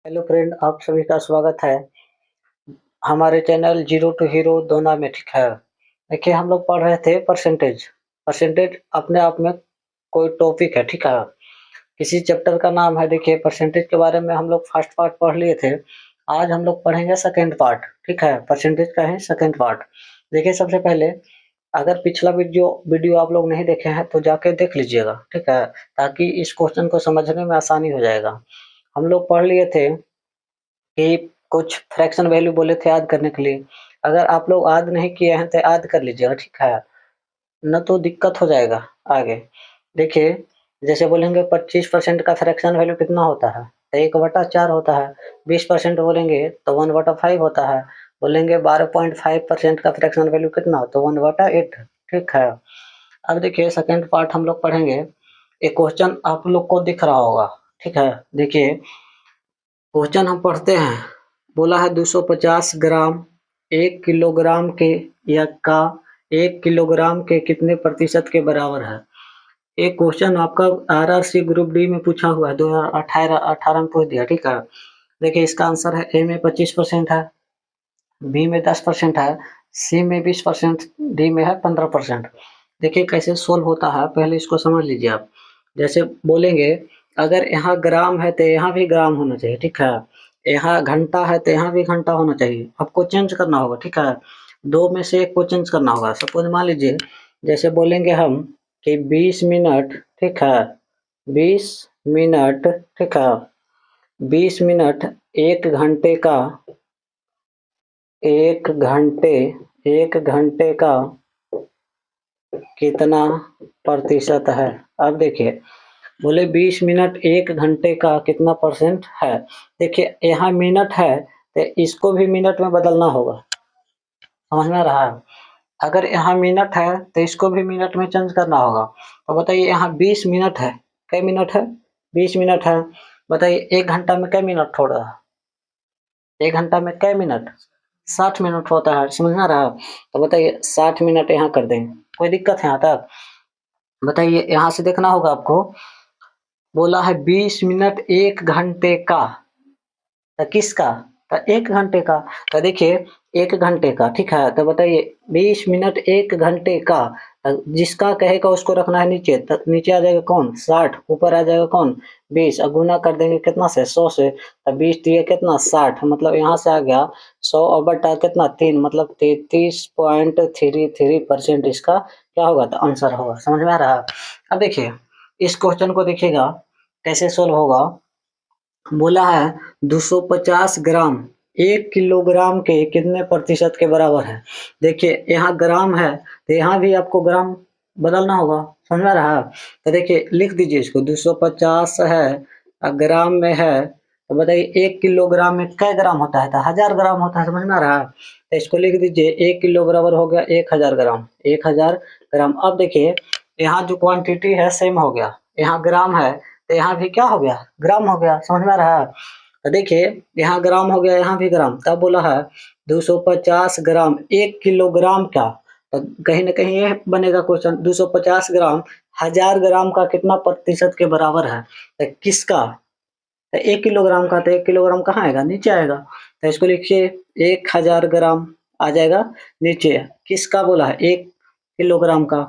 Hello friend, आप सभी का स्वागत है हमारे चैनल जीरो टू हीरो दोना में। ठीक है, देखिए हम लोग पढ़ रहे थे परसेंटेज। परसेंटेज अपने आप में कोई टॉपिक है। ठीक है, किसी चैप्टर का नाम है। देखिए परसेंटेज के बारे में हम लोग फर्स्ट पार्ट पढ़ लिए थे। आज हम लोग पढ़ेंगे सेकेंड पार्ट। ठीक है, परसेंटेज का है सेकेंड पार्ट। देखिए सबसे पहले, अगर पिछला वीडियो वीडियो आप लोग नहीं देखे हैं तो जाके देख लीजिएगा। ठीक है, ताकि इस क्वेश्चन को समझने में आसानी हो जाएगा। हम लोग पढ़ लिए थे कि कुछ फ्रैक्शन वैल्यू बोले थे याद करने के लिए। अगर आप लोग याद नहीं किए हैं तो याद कर लीजिएगा। ठीक है, न तो दिक्कत हो जाएगा आगे। देखिए, जैसे बोलेंगे 25% का फ्रैक्शन वैल्यू कितना होता है, तो 1/4 होता है। 20% बोलेंगे तो 1/5 होता है। बोलेंगे 12.5% का फ्रैक्शन वैल्यू कितना हो, तो 1/8। ठीक है, अब देखिए सेकंड पार्ट हम लोग पढ़ेंगे। एक क्वेश्चन आप लोग को दिख रहा होगा। ठीक है, देखिए क्वेश्चन हम पढ़ते हैं। बोला है 250 ग्राम 1 किलोग्राम के या का 1 किलोग्राम के कितने प्रतिशत के बराबर है। एक क्वेश्चन आपका आरआरसी ग्रुप डी में पूछा हुआ है, 2018 में पूछ दिया। ठीक है, देखिए इसका आंसर है ए में 25% है, बी में 10% है, सी में 20%, डी में है 15%। देखिए कैसे सोल्व होता है, पहले इसको समझ लीजिए आप। जैसे बोलेंगे अगर यहाँ ग्राम है तो यहाँ भी ग्राम होना चाहिए। ठीक है, यहाँ घंटा है तो यहाँ भी घंटा होना चाहिए। आपको चेंज करना होगा। ठीक है, दो में से एक को चेंज करना होगा। सपोज मान लीजिए, जैसे बोलेंगे हम कि 20 मिनट। ठीक है, 20 मिनट। ठीक है, 20 मिनट एक घंटे का, एक घंटे एक घंटे का कितना प्रतिशत है। अब देखिए बोले 20 मिनट एक घंटे का कितना परसेंट है। देखिए यहाँ मिनट है तो इसको भी मिनट में बदलना होगा। समझ में आ रहा है, अगर यहाँ मिनट है तो इसको भी मिनट में चेंज करना होगा। तो बताइए यहाँ 20 मिनट है, कै मिनट है, 20 मिनट है। बताइए एक घंटा में कै मिनट हो रहा है, एक घंटा में कै मिनट, 60 मिनट होता है। समझ में आ रहा है, तो बताइए 60 मिनट यहाँ कर देंगे। कोई दिक्कत है यहाँ तक? बताइए यहाँ से देखना होगा आपको। बोला है 20 मिनट एक घंटे का, तो किसका, तो एक घंटे का। तो देखिए एक घंटे का। ठीक है, तो बताइए 20 मिनट एक घंटे का, जिसका कहेगा उसको रखना है नीचे। तो नीचे आ जाएगा कौन, 60, ऊपर आ जाएगा कौन, 20। और गुना कर देंगे कितना से, 100 से। तो 20 दिए कितना, 60। मतलब यहाँ से आ गया 100 और बटा कितना 3, मतलब 33.33% इसका क्या होगा, तो आंसर होगा। समझ में आ रहा है। अब देखिए इस क्वेश्चन को देखिएगा कैसे सोल्व होगा। बोला है 250 ग्राम 1 किलोग्राम के कितने प्रतिशत के बराबर है। देखिए यहाँ ग्राम है तो यहाँ भी आपको ग्राम बदलना होगा। समझ में आ रहा है, तो देखिए लिख दीजिए इसको। 250 है और ग्राम में है, तो बताइए 1 किलोग्राम में कै ग्राम होता है, तो 1000 ग्राम होता है। समझ में आ रहा है, तो इसको लिख दीजिए 1 किलो बराबर हो गया 1000 ग्राम, 1000 ग्राम। अब देखिए यहाँ जो क्वांटिटी है सेम हो गया, यहाँ ग्राम है तो यहाँ भी क्या हो गया, ग्राम हो गया। समझ में आ रहा है, तो देखिए यहाँ ग्राम हो गया, यहाँ भी ग्राम। तब बोला है 250 ग्राम 1 किलोग्राम का, तो कहीं ना कहीं ये बनेगा क्वेश्चन 250 ग्राम 1000 ग्राम का कितना प्रतिशत के बराबर है। तो किसका, तो 1 किलोग्राम का, तो 1 किलोग्राम कहाँ आएगा, नीचे आएगा। तो इसको लिखिए 1000 ग्राम आ जाएगा नीचे। किसका बोला है, 1 किलोग्राम का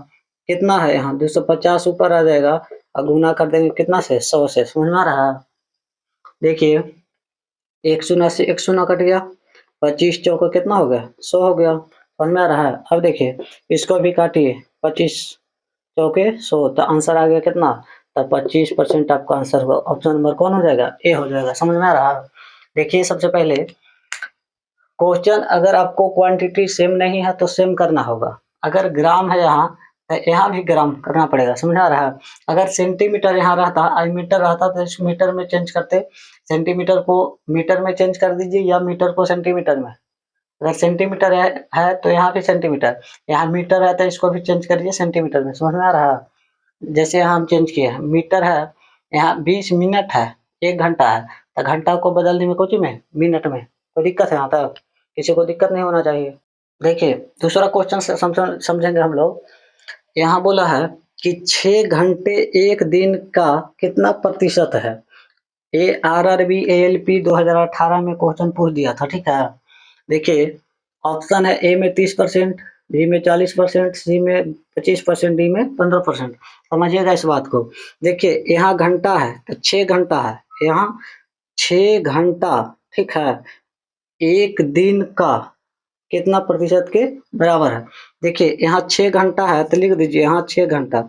कितना है, यहाँ 250 ऊपर आ जाएगा और गुना कर देंगे कितना से, 100 से। समझ में आ रहा है, देखिए एक शून्य से एक शून्य कट गया, 25 चौको कितना हो गया, 100 हो गया। समझ में आ रहा है। अब देखिए इसको भी काटिए, 25 चौके 100, तो आंसर आ गया कितना, तो 25% आपका आंसर होगा। ऑप्शन नंबर कौन हो जाएगा, ए हो जाएगा। समझ में आ रहा है। देखिए सबसे पहले क्वेश्चन, अगर आपको क्वांटिटी सेम नहीं है तो सेम करना होगा। अगर ग्राम है यहाँ तो यहाँ भी ग्राम करना पड़ेगा। समझ में आ रहा है। अगर सेंटीमीटर यहाँ रहता और मीटर रहता तो इस मीटर में चेंज करते, सेंटीमीटर को मीटर में चेंज कर दीजिए या मीटर को सेंटीमीटर में। अगर सेंटीमीटर है तो यहाँ भी सेंटीमीटर, यहाँ मीटर है तो इसको भी चेंज करिए सेंटीमीटर में। समझ में आ रहा है। जैसे यहाँ हम चेंज किए हैं, मीटर है, यहाँ 20 मिनट है, 1 घंटा है, तो घंटा को बदल देंगे कुछ में, मिनट में। कोई दिक्कत है यहाँ तक, किसी को दिक्कत नहीं होना चाहिए। देखिए दूसरा क्वेश्चन से समझेंगे हम लोग। यहाँ बोला है कि 6 घंटे एक दिन का कितना प्रतिशत है। ARRB ALP 2018 में क्वेश्चन पूछ दिया था, ठीक है। देखिए ऑप्शन है ए में 30%, बी में 40%, सी में 25%, डी में 15%। समझिएगा इस बात को। देखिए यहाँ घंटा है तो 6 घंटा है, यहाँ 6 घंटा, ठीक है। एक दिन का कितना प्रतिशत के बराबर है? देखिए यहाँ 6 घंटा है तो लिख दीजिए यहाँ 6 घंटा,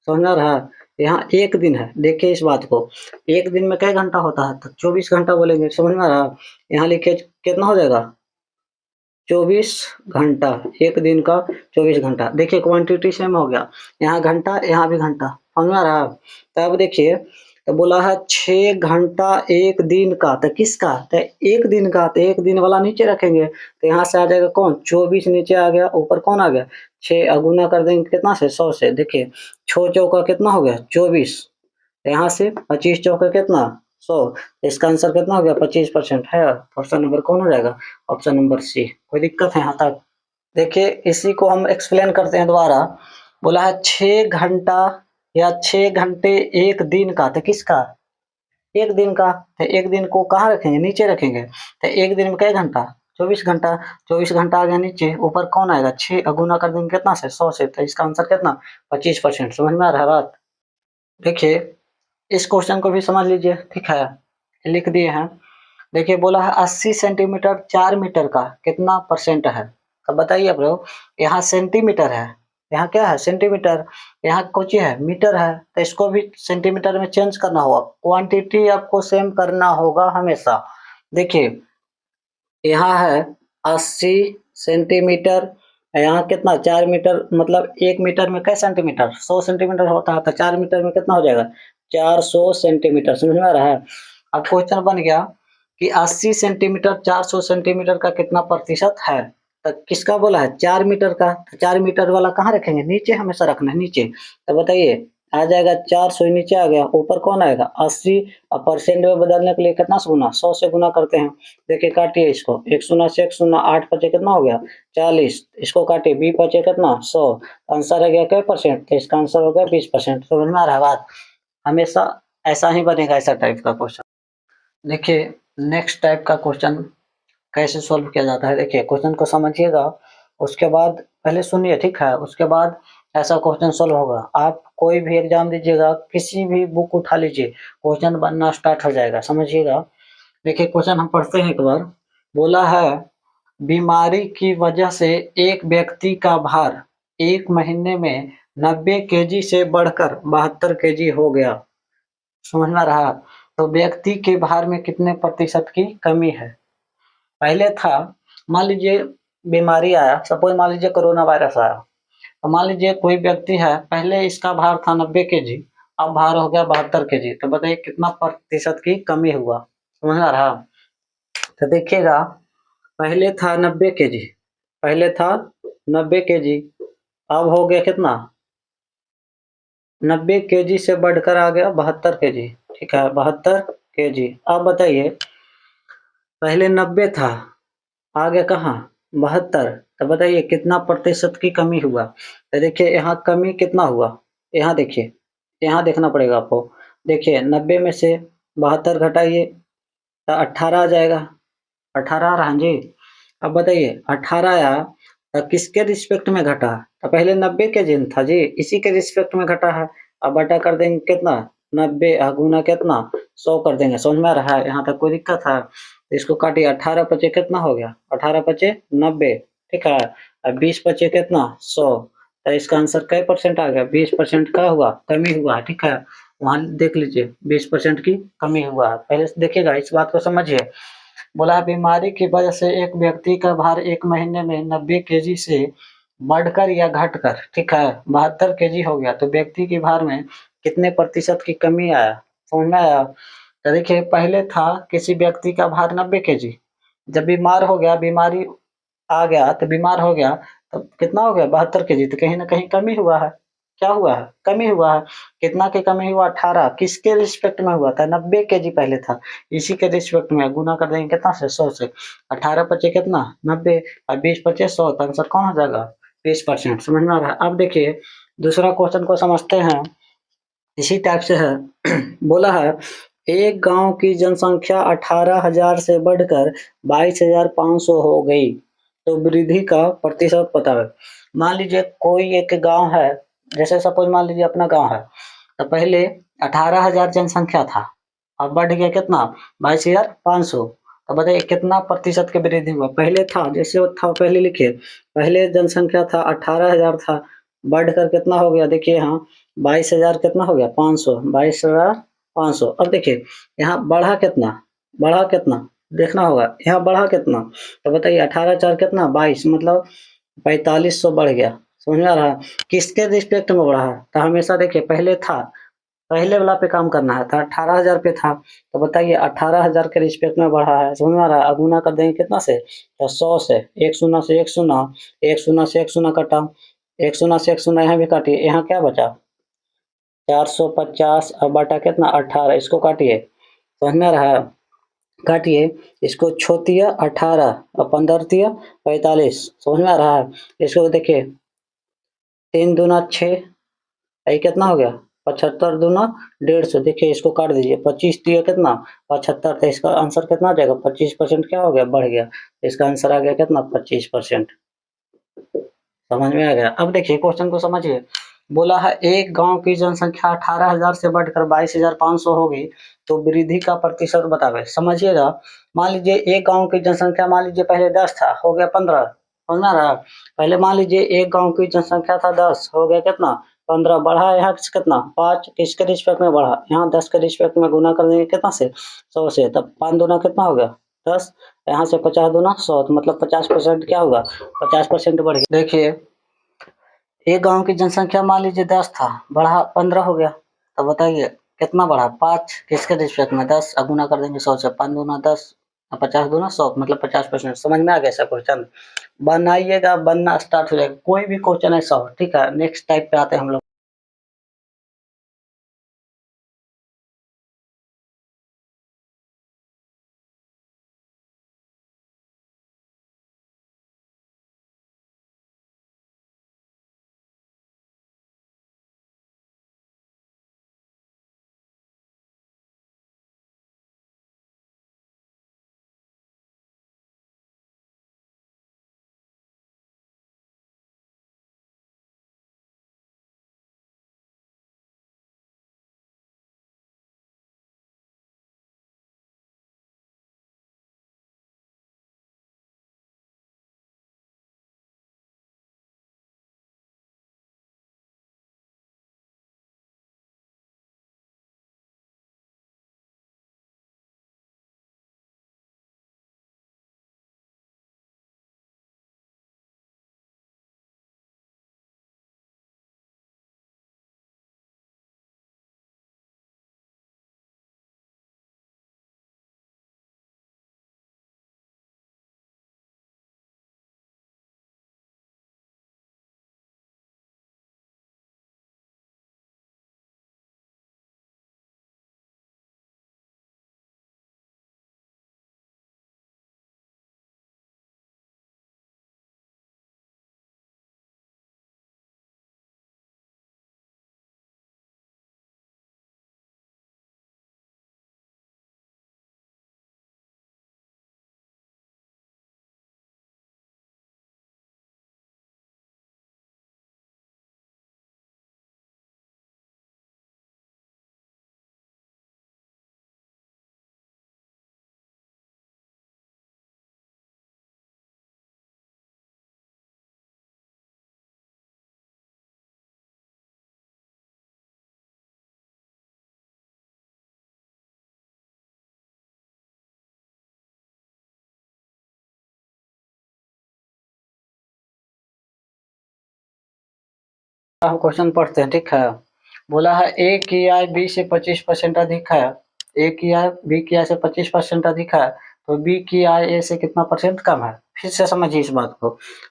समझ में आ रहा है। यहाँ एक दिन है, देखिए इस बात को, एक दिन में कई घंटा होता है तो 24 घंटा बोलेंगे, समझ में आ रहा है। यहाँ लिखिए कितना हो जाएगा 24 घंटा, एक दिन का 24 घंटा। देखिए क्वांटिटी सेम हो गया, यहाँ घंटा यहाँ भी घंटा, समझ में आ रहा है। तब देखिए तो बोला है 6 घंटा एक दिन का, तो किसका? तो एक दिन का, तो एक दिन वाला नीचे रखेंगे तो यहाँ से आ जाएगा कौन 24, नीचे आ गया, ऊपर कौन आ गया 6, अगुना कर देंगे कितना से 100 से। देखिए 6 चौका कितना हो गया 24, यहाँ से 25 चौका कितना 100, इसका आंसर कितना हो गया 25% है। ऑप्शन नंबर कौन हो जाएगा? Option number C. कोई दिक्कत है यहाँ तक? देखिए इसी को हम एक्सप्लेन करते हैं दोबारा। बोला है 6 घंटा या 6 घंटे एक दिन का, तो किसका? एक दिन का, तो एक दिन को कहाँ रखेंगे? नीचे रखेंगे। तो एक दिन में कई घंटा 24 घंटा, 24 घंटा आ गया नीचे, ऊपर कौन आएगा 6, अगुना कर देंगे कितना से 100 से, तो इसका आंसर कितना 25%। समझ में आ रहा है बात? देखिए इस क्वेश्चन को भी समझ लीजिए, ठीक है, लिख दिए हैं। देखिए बोला है 80 सेंटीमीटर 4 मीटर का कितना परसेंट है? तो बताइए ब्रो, यहाँ सेंटीमीटर है, यहाँ क्या है सेंटीमीटर, यहाँ कुछ है मीटर है, तो इसको भी सेंटीमीटर में चेंज करना होगा, क्वांटिटी आपको सेम करना होगा हमेशा। देखिए यहाँ है 80 सेंटीमीटर, यहाँ कितना 4 मीटर, मतलब 1 मीटर में कै सेंटीमीटर 100 सेंटीमीटर होता है, तो 4 मीटर में कितना हो जाएगा 400 सेंटीमीटर। समझ में आ रहा है? अब क्वेश्चन बन गया कि 80 सेंटीमीटर 400 सेंटीमीटर का कितना प्रतिशत है? तो किसका बोला है 4 मीटर का, तो 4 मीटर वाला कहाँ रखेंगे? नीचे हमेशा रखना है, नीचे। तो बताइए आ जाएगा 400 नीचे आ गया, ऊपर कौन आएगा 80, और परसेंट में बदलने के लिए कितना से गुना 100 से गुना करते हैं। देखिए काटिए इसको, एक शून्य से एक शून्य, 8 पचे कितना हो गया 40, इसको काटिए 20 पचे कितना 100, आंसर आ गया क्या परसेंट? तो इसका आंसर हो गया 20%। समझ में आ रहा है बात? हमेशा ऐसा ही बनेगा, ऐसा टाइप का क्वेश्चन। देखिए नेक्स्ट टाइप का क्वेश्चन कैसे सॉल्व किया जाता है। देखिए क्वेश्चन को समझिएगा, उसके बाद पहले सुनिए, ठीक है, उसके बाद ऐसा क्वेश्चन सॉल्व होगा। आप कोई भी एग्जाम दीजिएगा, किसी भी बुक उठा लीजिए, क्वेश्चन बनना स्टार्ट हो जाएगा, समझिएगा। देखिए क्वेश्चन हम पढ़ते हैं एक बार। बोला है बीमारी की वजह से एक व्यक्ति का भार एक महीने में 90 केजी से बढ़कर 72 केजी हो गया। समझ में आ रहा? तो व्यक्ति के भार में कितने प्रतिशत की कमी है? पहले था, मान लीजिए बीमारी आया, सपोज मान लीजिए कोरोना वायरस आया, तो मान लीजिए कोई व्यक्ति है, पहले इसका भार था 90 केजी, अब भार हो गया 72 केजी, तो बताइए कितना प्रतिशत की कमी हुआ? समझ में आ रहा? तो देखिएगा पहले था 90 केजी, पहले था 90 केजी, अब हो गया कितना 90 केजी से बढ़कर आ गया 72 केजी, ठीक है 72 केजी। अब बताइए पहले 90 था, आ गया कहाँ 72, तो बताइए कितना प्रतिशत की कमी हुआ? तो देखिए यहाँ कमी कितना हुआ, यहाँ देखिए, यहाँ देखना पड़ेगा आपको। देखिए 90 में से 72 घटाइए तो 18 आ जाएगा, 18 आ रहा है जी। अब बताइए 18 आया तो किसके रिस्पेक्ट में घटा? तो पहले 90 के जिन था जी, इसी के रिस्पेक्ट में घटा है। अब बटा कर देंगे कितना 90, गुना कितना 100 कर देंगे। समझ में आ रहा है? यहाँ तक कोई दिक्कत है? इसको काटिए, 18 पचे कितना हो गया 18 पचे 90, ठीक है, अब 20 पचे कितना 100, तो इसका आंसर कै परसेंट आ गया 20% का हुआ, कमी हुआ, ठीक है। वहाँ देख लीजिए 20% की कमी हुआ है। पहले से देखिएगा, इस बात को समझिए। बोला बीमारी की वजह से एक व्यक्ति का भार एक महीने में 90 केजी से बढ़कर या घटकर, ठीक है 72 केजी हो गया, तो व्यक्ति के भार में कितने प्रतिशत की कमी आया? समझ में आया? तो देखिए पहले था किसी व्यक्ति का भार 90 केजी, जब बीमार हो गया, बीमारी आ गया तो बीमार हो गया, तो कितना हो गया 72 केजी, तो कहीं ना कहीं कमी हुआ है। क्या हुआ है? कमी हुआ है। कितना की कमी हुआ 18, किसके रिस्पेक्ट में हुआ था 90 केजी पहले था, इसी के रिस्पेक्ट में गुना कर देंगे कितना से 100 से, 18 पचे कितना 90, और 20 पचे 100, तो आंसर कौन हो जाएगा 20%। समझ में आ रहा है? अब देखिए दूसरा क्वेश्चन को समझते हैं, इसी टाइप से है। बोला है एक गांव की जनसंख्या 18,000 से बढ़कर 22,500 हो गई तो वृद्धि का प्रतिशत बताओ। मान लीजिए कोई एक गांव है, जैसे सपोज मान लीजिए अपना गांव है, तो पहले 18,000 जनसंख्या था, अब बढ़ गया कितना 22,500। तो बताइए कितना प्रतिशत की वृद्धि हुआ। पहले था जैसे वो था पहले लिखिए, पहले जनसंख्या था 18,000 था, बढ़कर कितना हो गया देखिए यहाँ 22,000 कितना हो गया 500, 22,500। अब देखिए यहाँ बढ़ा कितना देखना होगा, यहाँ बढ़ा कितना। तो बताइए 18 चार कितना 22, मतलब 4500 बढ़ गया। समझ में आ रहा है किसके रिस्पेक्ट में बढ़ा है। तो हमेशा देखिए पहले था, पहले वाला पे काम करना है, तो 18,000 पे था, तो बताइए 18,000 के रिस्पेक्ट में बढ़ा है। समझ में आ रहा है। अब गुना कर देंगे कितना से, तो 100 से, एक शून्य से एक शून्य, एक शून्य से एक शून्य कटा, एक शून्य से एक शून्य यहाँ भी काटिए, यहाँ क्या बचा 450 और बटा कितना 18, इसको काटिए। समझ में आ रहा है, काटिए इसको, छोतिया 18 और 15 तिया 45। समझ में आ रहा है। इसको देखिए 3 दूना 6, ये कितना हो गया 75 दूना 150। देखिए इसको काट दीजिए, 25 तिया कितना 75, तो इसका आंसर कितना आ जाएगा 25% क्या हो गया बढ़ गया। इसका आंसर आ गया कितना 25%। समझ में आ गया। अब देखिए क्वेश्चन को समझिए। बोला है एक गांव की जनसंख्या 18,000 से बढ़कर 22,500 हो गई तो वृद्धि का प्रतिशत बतावे। समझिएगा, मान लीजिए एक गांव की जनसंख्या मान लीजिए पहले 10 था, हो गया 15। समझ में आ रहा है। पहले मान लीजिए एक गांव की जनसंख्या था 10, हो गया कितना 15, बढ़ा यहाँ से कितना 5, किसके रिस्पेक्ट में बढ़ा, यहाँ 10 के रिस्पेक्ट में गुना कर देंगे कितना से 100 से, तब 5 दूना कितना हो गया 10, यहाँ से 50 दूना 100, तो मतलब 50% क्या होगा 50% बढ़ गया। देखिए एक गांव की जनसंख्या मान लीजिए 10 था, बढ़ा 15 हो गया, तो बताइए कितना बढ़ा 5, किसके रिस्पेक्ट में 10, अब गुना कर देंगे 100 से, 5 दूना 10, 50 दूना 100, मतलब 50%। समझ में आ गया ऐसा क्वेश्चन। बनाइएगा, बनना स्टार्ट हो जाएगा कोई भी क्वेश्चन ऐसा हो। ठीक है, नेक्स्ट टाइप पे आते हैं हम लोग। हम क्वेश्चन पढ़ते हैं। ठीक है, बोला है ए की आय बी से 25% अधिक है, ए की आय बी की आय से 25% अधिक है, तो बी की आय ए से कितना परसेंट कम है। फिर से समझिए इस बात को।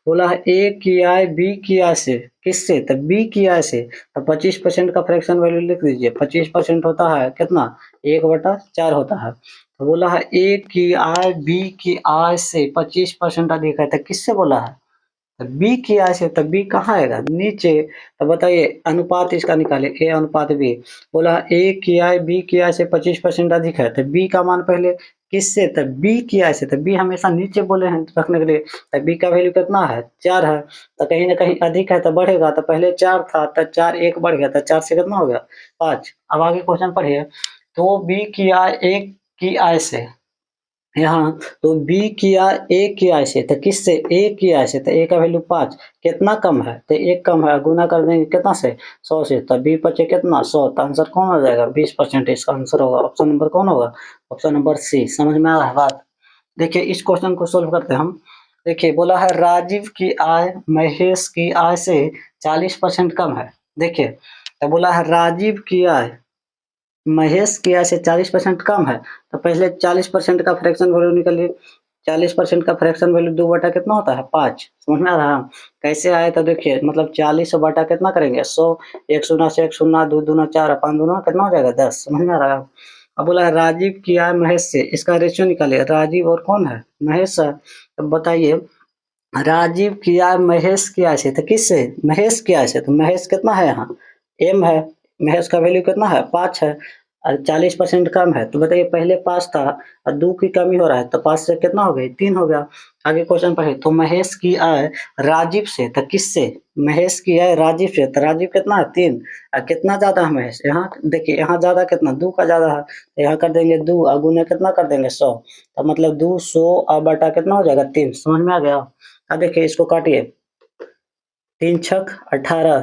बोला है ए की आय बी की आय से, किससे, तो बी की आय से, तो 25% का फ्रैक्शन वैल्यू लिख दीजिए। 25% होता है कितना 1/4 होता है। तो बोला है ए की आय बी की आय से 25% अधिक है, तो किससे बोला है तो बी किया ऐसे तो बी कहाँ आएगा नीचे। तो बताइए अनुपात इसका निकाले ए अनुपात बी। बोला ए किया है बी किया से 25% अधिक है तो बी का मान पहले किससे तो बी किया से तो बी हमेशा नीचे बोले हैं रखने के लिए। तो बी का वैल्यू कितना है 4 है तो कहीं ना कहीं अधिक है तो बढ़ेगा तो पहले 4 था तो 4 एक बढ़ गया तो 4 से कितना हो गया 5। अब आगे क्वेश्चन पढ़िए। तो बी किया एक की आय से यहाँ तो बी किया ए किया से तो किससे ए किया से तो ए का वैल्यू 5 कितना कम है तो 1 कम है गुना कर देंगे कितना से 100 से तो बी बचे कितना 100 तो आंसर कौन हो जाएगा 20% इसका आंसर होगा। ऑप्शन नंबर कौन होगा ऑप्शन नंबर सी। समझ में आ रहा है बात। देखिए इस क्वेश्चन को सोल्व करते हैं हम। देखिए बोला है राजीव की आय महेश की आय से 40% कम है। देखिए तो बोला है राजीव की आय महेश की आय से 40% कम है तो पहले 40% का फ्रैक्शन वैल्यू निकालिए। 40% का फ्रैक्शन वैल्यू 2 बटा कितना होता है 5। समझ में आ रहा है कैसे आए तो देखिए मतलब 40 बटा कितना करेंगे 100 एक शून्य से एक शून्य 2 दूना 4 5 दूना कितना हो जाएगा 10। समझ में आ रहा है। अब बोला है राजीव की आय महेश से इसका रेशियो निकालिए। राजीव और कौन है महेश है। तो बताइए राजीव की आय महेश की आय से तो किससे महेश की आय से तो महेश कितना है यहाँ एम है। महेश का वैल्यू कितना है 5 है और 40% कम है तो बताइए पहले 5 था और 2 की कमी हो रहा है तो 5 से कितना हो गई 3 हो गया। आगे क्वेश्चन पढ़े तो महेश की आय राजीव से तो किससे महेश की आय राजीव से तो राजीव कितना है 3 और कितना ज्यादा है महेश यहाँ देखिए यहाँ ज्यादा कितना 2 का ज्यादा है तो यहाँ कर देंगे 2 और गुना कितना कर देंगे 100 तो मतलब 200 और बटा कितना हो जाएगा 3। समझ में आ गया। अब देखिए इसको काटिए 3 छक 18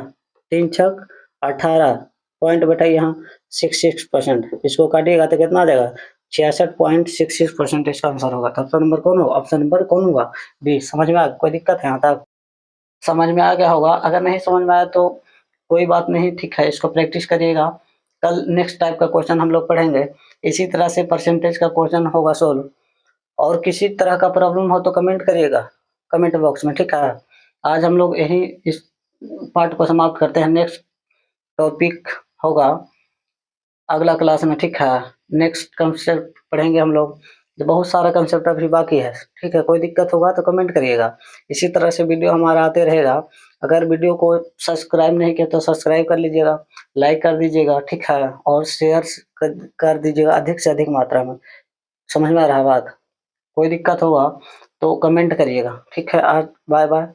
3 छक 18 पॉइंट बताइए यहाँ 66% इसको काटिएगा तो कितना आ जाएगा 66.66% इसका आंसर होगा। तो ऑप्शन नंबर कौन होगा ऑप्शन नंबर कौन होगा बी। समझ में आ कोई दिक्कत है यहाँ तक समझ में आ गया होगा। अगर नहीं समझ में आया तो कोई बात नहीं ठीक है इसको प्रैक्टिस करिएगा। कल नेक्स्ट टाइप का क्वेश्चन हम लोग पढ़ेंगे। इसी तरह से परसेंटेज का क्वेश्चन होगा सोल्व। और किसी तरह का प्रॉब्लम हो तो कमेंट करिएगा कमेंट बॉक्स में ठीक है। आज हम लोग यही इस पार्ट को समाप्त करते हैं। नेक्स्ट टॉपिक होगा अगला क्लास में ठीक है। नेक्स्ट कंसेप्ट पढ़ेंगे हम लोग जो बहुत सारा कंसेप्ट अभी बाकी है ठीक है। कोई दिक्कत होगा तो कमेंट करिएगा। इसी तरह से वीडियो हमारा आते रहेगा। अगर वीडियो को सब्सक्राइब नहीं किया तो सब्सक्राइब कर लीजिएगा लाइक कर दीजिएगा ठीक है और शेयर कर दीजिएगा अधिक से अधिक मात्रा में। समझ में आ रहा बात कोई दिक्कत होगा तो कमेंट करिएगा ठीक है। आज बाय बाय।